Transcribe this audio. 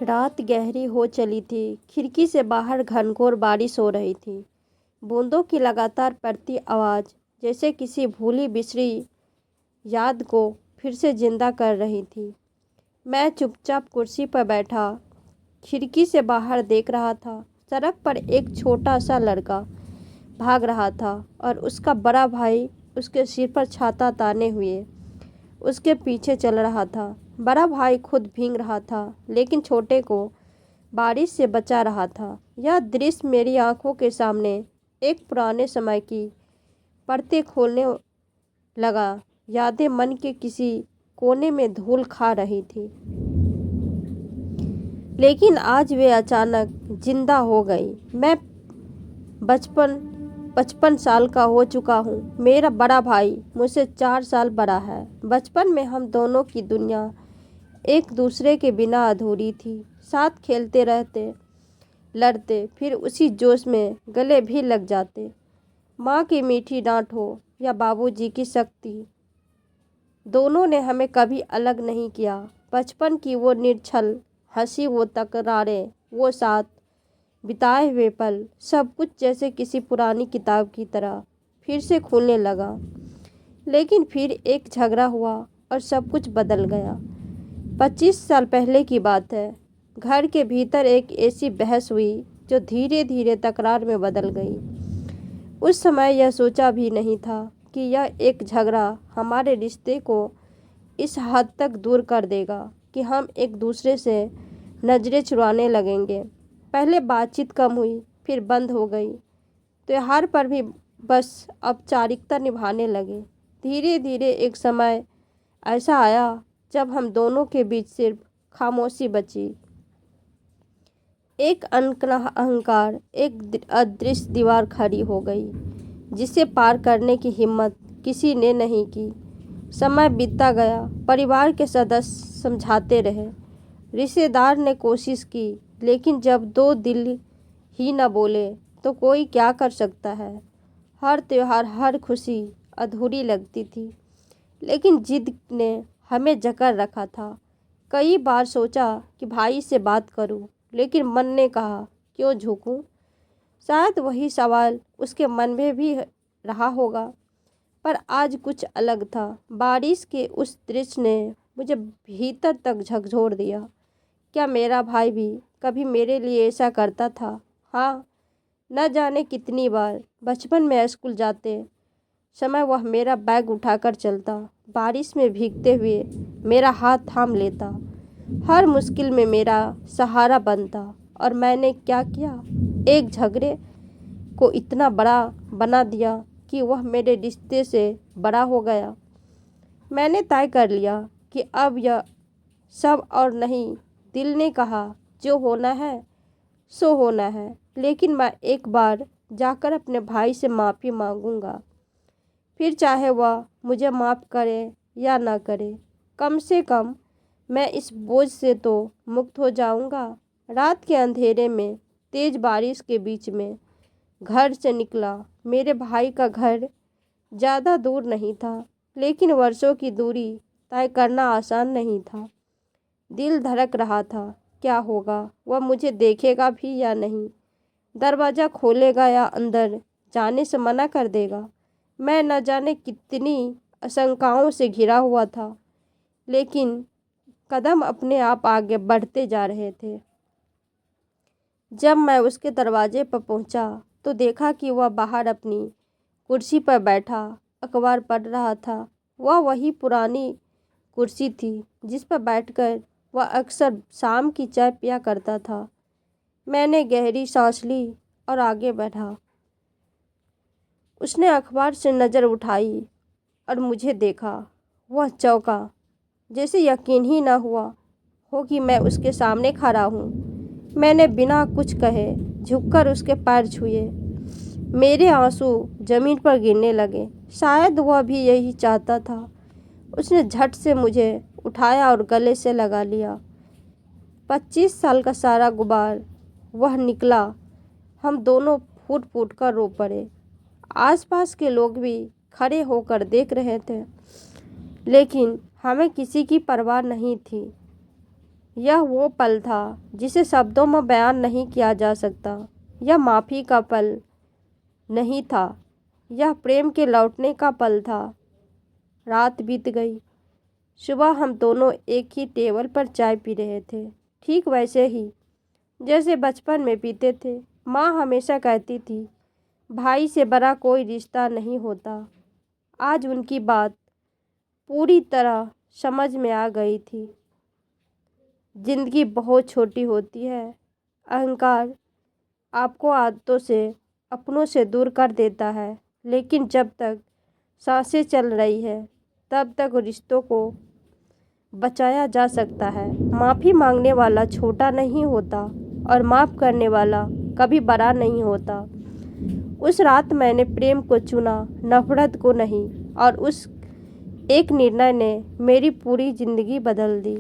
रात गहरी हो चली थी। खिड़की से बाहर घनघोर बारिश हो रही थी। बूंदों की लगातार पड़ती आवाज़ जैसे किसी भूली बिसरी याद को फिर से जिंदा कर रही थी। मैं चुपचाप कुर्सी पर बैठा खिड़की से बाहर देख रहा था। सड़क पर एक छोटा सा लड़का भाग रहा था और उसका बड़ा भाई उसके सिर पर छाता ताने हुए उसके पीछे चल रहा था। बड़ा भाई खुद भीग रहा था लेकिन छोटे को बारिश से बचा रहा था। यह दृश्य मेरी आंखों के सामने एक पुराने समय की परतें खोलने लगा। यादें मन के किसी कोने में धूल खा रही थी, लेकिन आज वे अचानक जिंदा हो गई। मैं बचपन 55 साल का हो चुका हूँ। मेरा बड़ा भाई मुझसे 4 साल बड़ा है। बचपन में हम दोनों की दुनिया एक दूसरे के बिना अधूरी थी। साथ खेलते रहते, लड़ते, फिर उसी जोश में गले भी लग जाते। माँ की मीठी डांट हो या बाबूजी की सख्ती, दोनों ने हमें कभी अलग नहीं किया। बचपन की वो निर्छल हंसी, वो तकरारें, वो साथ बिताए हुए पल, सब कुछ जैसे किसी पुरानी किताब की तरह फिर से खुलने लगा। लेकिन फिर एक झगड़ा हुआ और सब कुछ बदल गया। 25 साल पहले की बात है। घर के भीतर एक ऐसी बहस हुई जो धीरे धीरे तकरार में बदल गई। उस समय यह सोचा भी नहीं था कि यह एक झगड़ा हमारे रिश्ते को इस हद तक दूर कर देगा कि हम एक दूसरे से नज़रें चुराने लगेंगे। पहले बातचीत कम हुई, फिर बंद हो गई। त्योहार पर भी बस औपचारिकता निभाने लगे। धीरे धीरे एक समय ऐसा आया जब हम दोनों के बीच सिर्फ खामोशी बची। एक अहंकार, एक अदृश्य दीवार खड़ी हो गई जिसे पार करने की हिम्मत किसी ने नहीं की। समय बीतता गया, परिवार के सदस्य समझाते रहे, रिश्तेदार ने कोशिश की, लेकिन जब दो दिल ही न बोले तो कोई क्या कर सकता है। हर त्योहार, हर खुशी अधूरी लगती थी, लेकिन जिद ने हमें जकड़ रखा था। कई बार सोचा कि भाई से बात करूं, लेकिन मन ने कहा क्यों झूकूं। शायद वही सवाल उसके मन में भी रहा होगा, पर आज कुछ अलग था। बारिश के उस दृश्य ने मुझे भीतर तक झकझोर दिया। क्या मेरा भाई भी कभी मेरे लिए ऐसा करता था? हाँ, न जाने कितनी बार। बचपन में स्कूल जाते समय वह मेरा बैग उठाकर चलता, बारिश में भीगते हुए मेरा हाथ थाम लेता, हर मुश्किल में मेरा सहारा बनता। और मैंने क्या किया? एक झगड़े को इतना बड़ा बना दिया कि वह मेरे रिश्ते से बड़ा हो गया। मैंने तय कर लिया कि अब यह सब और नहीं। दिल ने कहा जो होना है सो होना है, लेकिन मैं एक बार जाकर अपने भाई से माफ़ी मांगूंगा। फिर चाहे वह मुझे माफ़ करे या ना करे, कम से कम मैं इस बोझ से तो मुक्त हो जाऊंगा। रात के अंधेरे में, तेज बारिश के बीच में घर से निकला। मेरे भाई का घर ज़्यादा दूर नहीं था, लेकिन वर्षों की दूरी तय करना आसान नहीं था। दिल धड़क रहा था, क्या होगा, वह मुझे देखेगा भी या नहीं, दरवाज़ा खोलेगा या अंदर जाने से मना कर देगा। मैं न जाने कितनी आशंकाओं से घिरा हुआ था, लेकिन कदम अपने आप आगे बढ़ते जा रहे थे। जब मैं उसके दरवाजे पर पहुंचा तो देखा कि वह बाहर अपनी कुर्सी पर बैठा अखबार पढ़ रहा था। वह वही पुरानी कुर्सी थी जिस पर बैठकर वह अक्सर शाम की चाय पिया करता था। मैंने गहरी सांस ली और आगे बढ़ा। उसने अखबार से नज़र उठाई और मुझे देखा। वह चौंका, जैसे यकीन ही न हुआ हो कि मैं उसके सामने खड़ा हूँ। मैंने बिना कुछ कहे झुककर उसके पैर छुए। मेरे आंसू जमीन पर गिरने लगे। शायद वह भी यही चाहता था। उसने झट से मुझे उठाया और गले से लगा लिया। 25 साल का सारा गुबार वह निकला। हम दोनों फूट फूट कर रो पड़े। आसपास के लोग भी खड़े होकर देख रहे थे, लेकिन हमें किसी की परवाह नहीं थी। यह वो पल था जिसे शब्दों में बयान नहीं किया जा सकता। यह माफ़ी का पल नहीं था, यह प्रेम के लौटने का पल था। रात बीत गई। सुबह हम दोनों एक ही टेबल पर चाय पी रहे थे, ठीक वैसे ही जैसे बचपन में पीते थे। माँ हमेशा कहती थी, भाई से बड़ा कोई रिश्ता नहीं होता। आज उनकी बात पूरी तरह समझ में आ गई थी। जिंदगी बहुत छोटी होती है। अहंकार आपको आदतों से, अपनों से दूर कर देता है, लेकिन जब तक सांसें चल रही है तब तक रिश्तों को बचाया जा सकता है। माफ़ी मांगने वाला छोटा नहीं होता और माफ़ करने वाला कभी बड़ा नहीं होता। उस रात मैंने प्रेम को चुना, नफरत को नहीं, और उस एक निर्णय ने मेरी पूरी ज़िंदगी बदल दी।